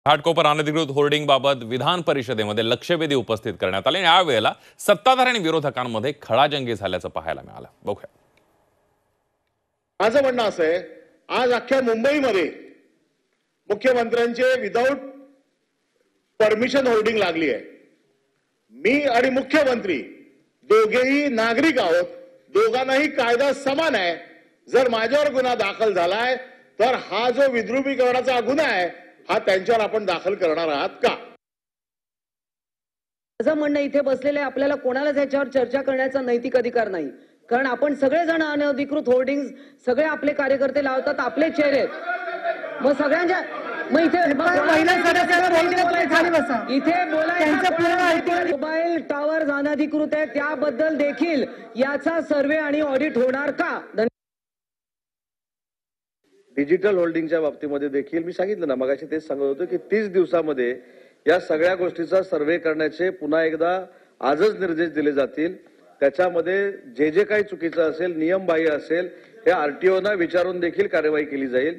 घाटकोपर अनधिकृत होर्डिंग बाबत विधान परिषदेमध्ये लक्षवेधी उपस्थित करण्यात आले। यावेळेला सत्ताधारी आणि विरोधकांमध्ये खळाजंगी झाल्याचं पाहायला मिळालं। बघूया। माझं म्हणणं असं आहे, आज अख्ख्या मुंबईमध्ये मुख्यमंत्र्यांचे विदाऊट परमिशन होर्डिंग लागली आहे। मी आणि मुख्यमंत्री दोघेही नागरिक आहोत, दोघांनाही कायदा समान आहे। जर माझ्यावर गुन्हा दाखल झालाय तर हा जो विद्रुपीकरणाचा गुन्हा आहे हा त्यांच्यावर आपण दाखल करणार आहात का? माझं म्हणणं इथे बसलेले आपल्याला कोणालाच याच्यावर चर्चा करण्याचा नैतिक अधिकार नाही, कारण आपण सगळेजण अनधिकृत होर्डिंग सगळे आपले कार्यकर्ते लावतात, आपले चेहरे मग सगळ्यांच्या मग इथे मोबाईल टावर अनधिकृत आहे त्याबद्दल देखील याचा सर्वे आणि ऑडिट होणार का? डिजिटल होल्डिंगच्या बाबतीमध्ये देखील मी सांगितलं ना, मगाशी तेच सांगत होतो की 30 दिवसामध्ये या सगळ्या गोष्टीचा सर्वे करण्याचे पुन्हा एकदा आजच निर्देश दिले जातील। त्याच्यामध्ये जे काही चुकीचं असेल, नियमबाह्य असेल, हे आरटीओना विचारून देखील कार्यवाही केली जाईल।